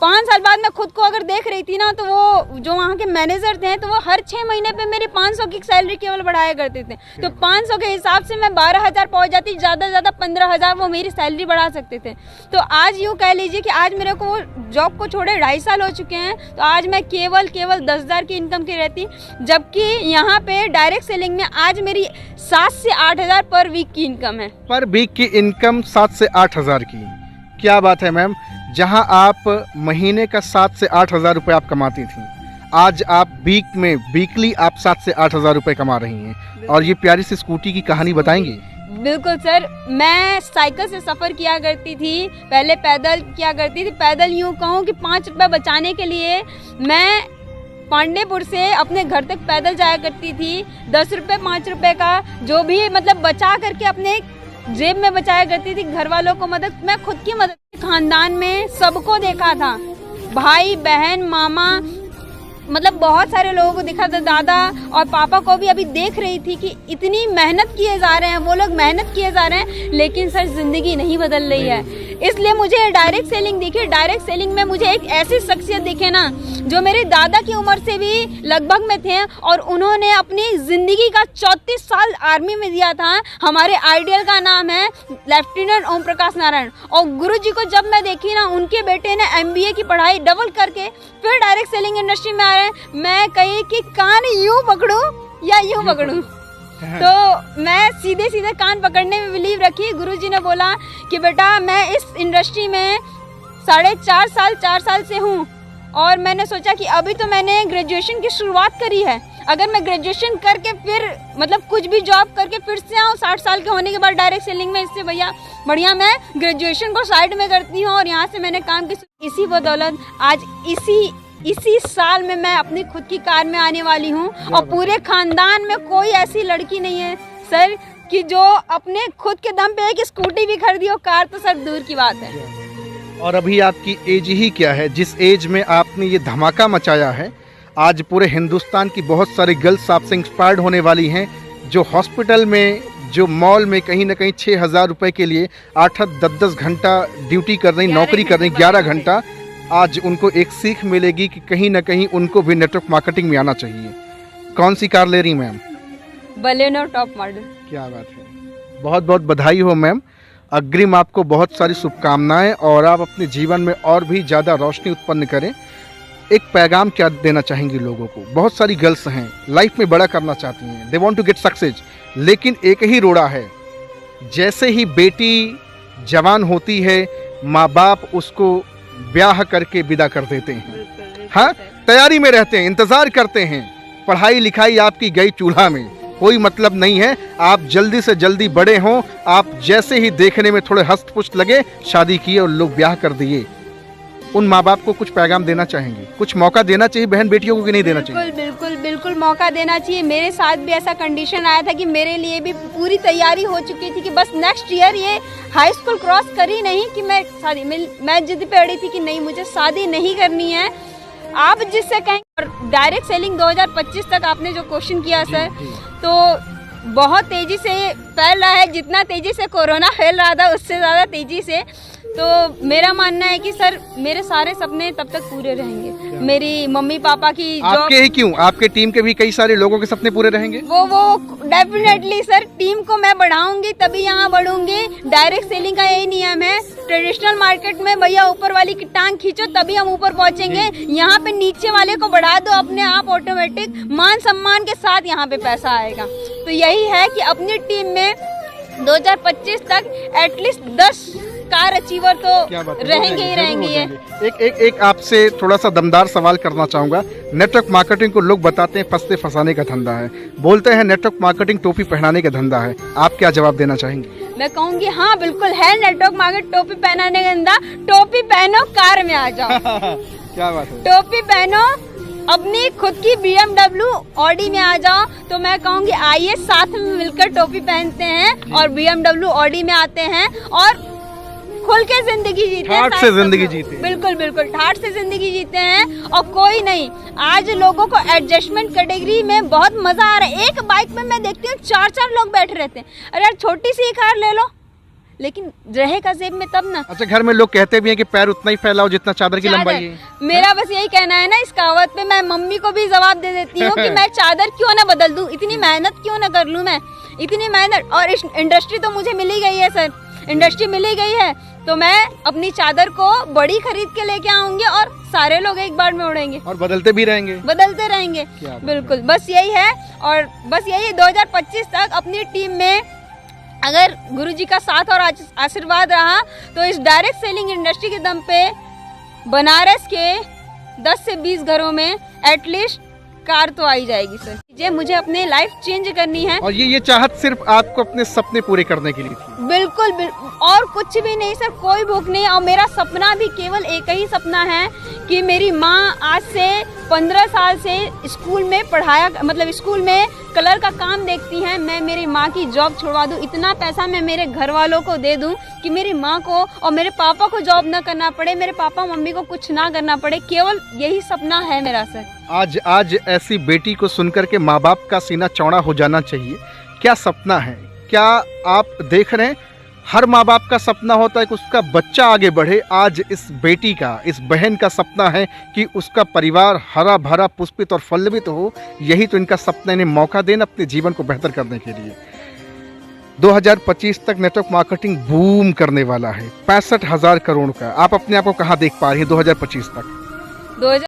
5 साल बाद मैं खुद को अगर देख रही थी ना, तो वो जो वहाँ के मैनेजर थे तो वो हर 6 महीने पे मेरी 500 की सैलरी केवल बढ़ाया करते थे। तो 500 के हिसाब से मैं 12,000 पहुँच जाती, ज़्यादा से ज़्यादा 15,000 वो मेरी सैलरी बढ़ा सकते थे। तो आज यूँ कह लीजिए कि आज मेरे को वो जॉब को छोड़े 2.5 साल हो चुके हैं, तो आज मैं केवल 10,000 की इनकम की रहती, जबकि यहाँ पे डायरेक्ट सेलिंग में आज मेरी 7 से 8,000 पर वीक की इनकम है। पर वीक की इनकम 7 से 8,000 की, क्या बात है मैम। जहां आप महीने का 7 से 8,000 रुपये आप कमाती थी, आज आप वीकली आप 7 से 8,000 रुपये कमा रही हैं। और ये प्यारी सी स्कूटी की कहानी बताएंगी? बिल्कुल सर, मैं साइकिल से सफ़र किया करती थी, पहले पैदल किया करती थी। पैदल यूँ कहूँ कि 5 रुपये बचाने के लिए मैं पांडेपुर से अपने घर तक पैदल जाया करती थी। 10 रुपये 5 रुपये का जो भी मतलब बचा करके अपने जेब में बचाया करती थी, घर वालों को मदद, मैं खुद की मदद। खानदान में सबको देखा था, भाई बहन मामा, मतलब बहुत सारे लोगों को देखा था, दादा और पापा को भी अभी देख रही थी कि इतनी मेहनत किए जा रहे हैं, वो लोग मेहनत किए जा रहे हैं, लेकिन सर जिंदगी नहीं बदल रही है। इसलिए मुझे डायरेक्ट सेलिंग दिखी। डायरेक्ट सेलिंग में मुझे एक ऐसी शख्सियत दिखे ना, जो मेरे दादा की उम्र से भी लगभग में थे, और उन्होंने अपनी ज़िंदगी का 34 साल आर्मी में दिया था। हमारे आइडियल का नाम है लेफ्टिनेंट ओम प्रकाश नारायण। और गुरुजी को जब मैं देखी ना, उनके बेटे ने MBA की पढ़ाई डबल करके फिर डायरेक्ट सेलिंग इंडस्ट्री में आ रहे हैं। मैं कही कि कान यूँ पकड़ूं या यूँ पकड़ूं, तो मैं सीधे सीधे कान पकड़ने में बिलीव रखी। गुरुजी ने बोला कि बेटा मैं इस इंडस्ट्री में 4 साल से हूँ, और मैंने सोचा कि अभी तो मैंने ग्रेजुएशन की शुरुआत करी है, अगर मैं ग्रेजुएशन करके फिर मतलब कुछ भी जॉब करके फिर से आऊँ 60 साल के होने के बाद डायरेक्ट सेलिंग में, इससे भैया बढ़िया मैं ग्रेजुएशन को साइड में करती हूँ और यहाँ से मैंने काम की। इसी बदौलत आज इसी साल में मैं अपनी खुद की कार में आने वाली हूँ, और पूरे खानदान में कोई ऐसी लड़की नहीं है सर कि जो अपने खुद के दम पे एक स्कूटी भी खरीदी हो, कार तो सर दूर की बात है। और अभी आपकी एज ही क्या है, जिस एज में आपने ये धमाका मचाया है। आज पूरे हिंदुस्तान की बहुत सारी गर्ल्स आपसे इंस्पायर्ड होने वाली हैं, जो हॉस्पिटल में, जो मॉल में कहीं ना कहीं 6,000 रुपये के लिए 8-10 घंटा ड्यूटी कर रही, नौकरी कर रही, 11 घंटा। आज उनको एक सीख मिलेगी कि कहीं ना कहीं उनको भी नेटवर्क मार्केटिंग में आना चाहिए। कौन सी कार ले रही मैम? Baleno top model. क्या बात है, बहुत बहुत बधाई हो मैम। अग्रिम आपको बहुत सारी शुभकामनाएं, और आप अपने जीवन में और भी ज़्यादा रोशनी उत्पन्न करें। एक पैगाम क्या देना चाहेंगी लोगों को? बहुत सारी गर्ल्स हैं, लाइफ में बड़ा करना चाहती हैं, they want to get success, लेकिन एक ही रोड़ा है, जैसे ही बेटी जवान होती है, माँ बाप उसको ब्याह करके विदा कर देते हैं। हाँ, तैयारी में रहते हैं, इंतज़ार करते हैं, पढ़ाई लिखाई आपकी गई चूल्हा में, कोई मतलब नहीं है। आप जल्दी से जल्दी बड़े हों, आप जैसे ही देखने में थोड़े हस्त पुष्ट लगे, शादी किए और लोग ब्याह कर दिए। उन माँ बाप को कुछ पैगाम देना चाहेंगे? कुछ मौका देना चाहिए बहन बेटियों को कि नहीं देना चाहिए? बिल्कुल मौका देना चाहिए। मेरे साथ भी ऐसा कंडीशन आया था कि मेरे लिए भी पूरी तैयारी हो चुकी थी कि बस नेक्स्ट ईयर ये हाई स्कूल क्रॉस करी नहीं कि मैं शादी, मैं जिद पे अड़ी थी कि नहीं मुझे शादी नहीं करनी है। आप जिससे कहें, और डायरेक्ट सेलिंग 2025 तक आपने जो क्वेश्चन किया सर, तो बहुत तेज़ी से फैल रहा है। जितना तेज़ी से कोरोना फैल रहा था उससे ज़्यादा तेज़ी से। तो मेरा मानना है कि सर मेरे सारे सपने तब तक पूरे रहेंगे। मेरी मम्मी पापा की जॉब, आपके ही क्यों, आपके टीम के भी कई सारे लोगों के सपने पूरे रहेंगे। वो डेफिनेटली सर, टीम को मैं बढ़ाऊंगी तभी यहाँ बढ़ूंगी। डायरेक्ट सेलिंग का यही नियम है, ट्रेडिशनल मार्केट में भैया ऊपर वाली की टांग खींचो तभी हम ऊपर पहुँचेंगे। यहाँ पे नीचे वाले को बढ़ा दो, अपने आप ऑटोमेटिक मान सम्मान के साथ यहाँ पे पैसा आएगा। तो यही है कि अपनी टीम में 2025 तक एटलीस्ट 10 कार अचीवर तो रहेंगे ही रहेंगे। एक आपसे थोड़ा सा दमदार सवाल करना चाहूँगा। नेटवर्क मार्केटिंग को लोग बताते हैं फंसते फंसाने का धंधा है, बोलते हैं नेटवर्क मार्केटिंग टोपी पहनाने का धंधा है, आप क्या जवाब देना चाहेंगे? मैं कहूँगी हाँ बिल्कुल है नेटवर्क मार्केट टोपी पहनाने का धंधा। टोपी पहनो, कार में आ जाओ। क्या बात है, टोपी पहनो, अपनी खुद की BMW ऑडी में आ जाओ। तो मैं कहूँगी आइए साथ में मिलकर टोपी पहनते हैं और BMW ऑडी में आते हैं और खुल के जिंदगी जीते हैं, ठाठ से जिंदगी जीते हैं। बिल्कुल ठाठ से जिंदगी जीते हैं। और कोई नहीं, आज लोगों को एडजस्टमेंट कैटेगरी में बहुत मजा आ रहा है। एक बाइक में मैं देखती हूँ 4-4 लोग बैठे रहते हैं। अरे यार छोटी सी कार ले लो, लेकिन रहेगा जेब में तब ना। अच्छा, घर में लोग कहते भी हैं कि पैर उतना ही फैलाओ जितना चादर की लंबाई है। मेरा बस यही कहना है ना इस कहावत पे, मैं मम्मी को भी जवाब दे देती हूँ कि मैं चादर क्यों ना बदल दूं, इतनी मेहनत क्यों ना कर लूं मैं, इतनी मेहनत। और इस इंडस्ट्री तो मुझे मिल ही गई है सर, इंडस्ट्री मिल ही गई है, तो मैं अपनी चादर को बड़ी खरीद के लेके आऊंगी और सारे लोग एक बार में उड़ेंगे और बदलते भी रहेंगे, बदलते रहेंगे। बिल्कुल, बस यही है। और बस यही 2025 तक अपनी टीम में अगर गुरुजी का साथ और आशीर्वाद रहा तो इस डायरेक्ट सेलिंग इंडस्ट्री के दम पे बनारस के 10 से 20 घरों में एटलीस्ट कार तो आई जाएगी सर। ये मुझे अपने लाइफ चेंज करनी है। और ये चाहत सिर्फ आपको अपने सपने पूरे करने के लिए थी? बिल्कुल, और कुछ भी नहीं सर, कोई भूख नहीं। और मेरा सपना भी केवल एक ही सपना है कि मेरी माँ आज से 15 साल से स्कूल में पढ़ाया, मतलब स्कूल में कलर का काम देखती हैं, मैं मेरी माँ की जॉब छुड़वा दूँ, इतना पैसा मैं मेरे घर वालों को दे दूँ कि मेरी माँ को और मेरे पापा को जॉब ना करना पड़े, मेरे पापा मम्मी को कुछ ना करना पड़े। केवल यही सपना है मेरा सर। आज ऐसी बेटी को सुनकर के माँ बाप का सीना चौड़ा हो जाना चाहिए। क्या सपना है, क्या आप देख रहे हैं? हर माँ बाप का सपना होता है कि उसका बच्चा आगे बढ़े। आज इस बेटी का, इस बहन का सपना है कि उसका परिवार हरा भरा, पुष्पित और पल्लवित हो। यही तो इनका सपना, इन्हें मौका देना अपने जीवन को बेहतर करने के लिए। 2025 तक नेटवर्क मार्केटिंग बूम करने वाला है, 65,000 करोड़ का। आप अपने आप को कहाँ देख पा रही हैं 2025 तक?